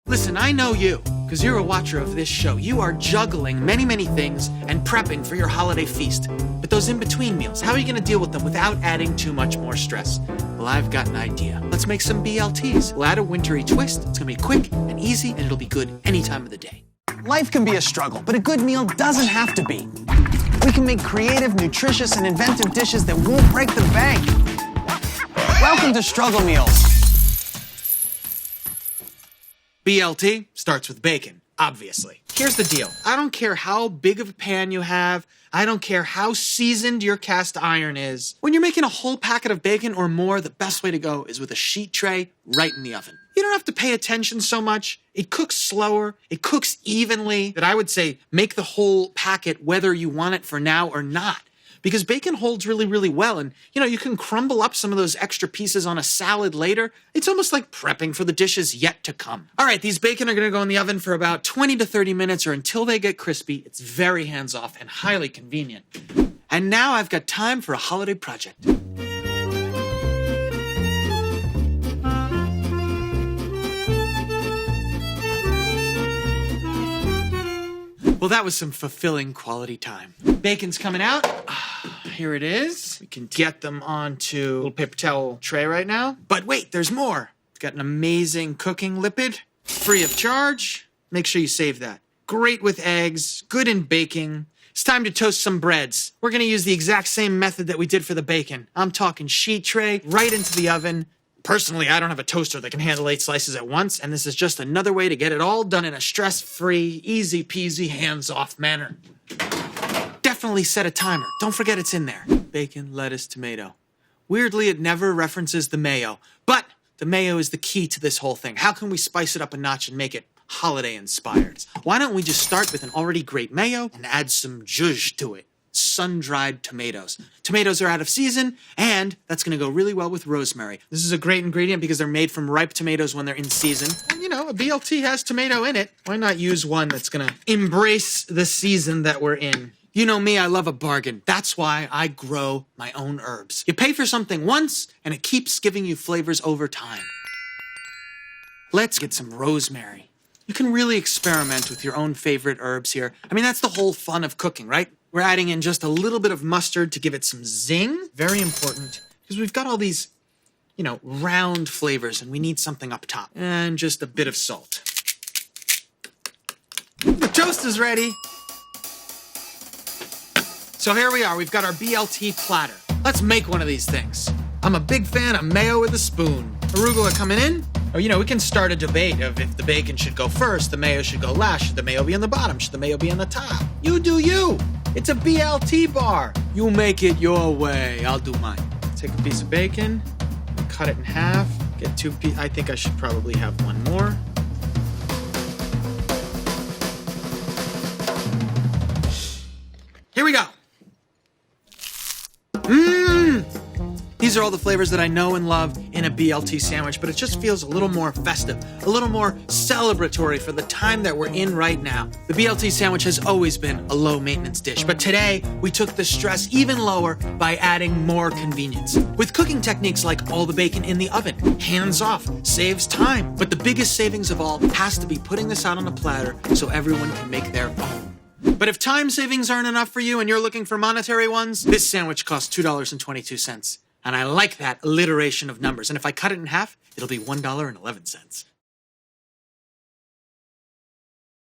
Listen, I know you, because you're a watcher of this show. You are juggling many, many things and prepping for your holiday feast. But those in-between meals, how are you going to deal with them without adding too much more stress? Well, I've got an idea. Let's make some BLTs. We'll add a wintry twist. It's going to be quick and easy, and it'll be good any time of the day. Life can be a struggle, but a good meal doesn't have to be. We can make creative, nutritious, and inventive dishes that won't break the bank. Welcome to Struggle Meals. BLT starts with bacon, obviously. Here's the deal. I don't care how big of a pan you have. I don't care how seasoned your cast iron is. When you're making a whole packet of bacon or more, the best way to go is with a sheet tray right in the oven. You don't have to pay attention so much. It cooks slower. It cooks evenly. But I would say make the whole packet whether you want it for now or not. Because bacon holds really, really well. And, you can crumble up some of those extra pieces on a salad later. It's almost like prepping for the dishes yet to come. All right, these bacon are going to go in the oven for about 20 to 30 minutes or until they get crispy. It's very hands-off and highly convenient. And now I've got time for a holiday project. Well, that was some fulfilling quality time. Bacon's coming out. Here it is. We can get them onto a little paper towel tray right now. But wait, there's more. It's got an amazing cooking lipid, free of charge. Make sure you save that. Great with eggs, good in baking. It's time to toast some breads. We're gonna use the exact same method that we did for the bacon. I'm talking sheet tray, right into the oven. Personally, I don't have a toaster that can handle 8 slices at once, and this is just another way to get it all done in a stress-free, easy-peasy, hands-off manner. Definitely set a timer. Don't forget it's in there. Bacon, lettuce, tomato. Weirdly, it never references the mayo, but the mayo is the key to this whole thing. How can we spice it up a notch and make it holiday-inspired? Why don't we just start with an already great mayo and add some zhuzh to it? Sun-dried tomatoes. Tomatoes are out of season, and that's going to go really well with rosemary. This is a great ingredient because they're made from ripe tomatoes when they're in season. And, a BLT has tomato in it. Why not use one that's going to embrace the season that we're in? You know me, I love a bargain. That's why I grow my own herbs. You pay for something once, and it keeps giving you flavors over time. Let's get some rosemary. You can really experiment with your own favorite herbs here. I mean, that's the whole fun of cooking, right? We're adding in just a little bit of mustard to give it some zing. Very important, because we've got all these, round flavors, and we need something up top. And just a bit of salt. The toast is ready. So here we are. We've got our BLT platter. Let's make one of these things. I'm a big fan of mayo with a spoon. Arugula coming in. Oh, we can start a debate of if the bacon should go first, the mayo should go last, should the mayo be on the bottom, should the mayo be on the top? You do you. It's a BLT bar. You make it your way. I'll do mine. Take a piece of bacon, cut it in half, get 2 pieces. I think I should probably have one more. Here we go. These are all the flavors that I know and love in a BLT sandwich, but it just feels a little more festive, a little more celebratory for the time that we're in right now. The BLT sandwich has always been a low-maintenance dish, but today we took the stress even lower by adding more convenience. With cooking techniques like all the bacon in the oven, hands off, saves time. But the biggest savings of all has to be putting this out on a platter so everyone can make their own. But if time savings aren't enough for you and you're looking for monetary ones, this sandwich costs $2.22. And I like that alliteration of numbers. And if I cut it in half, it'll be $1.11.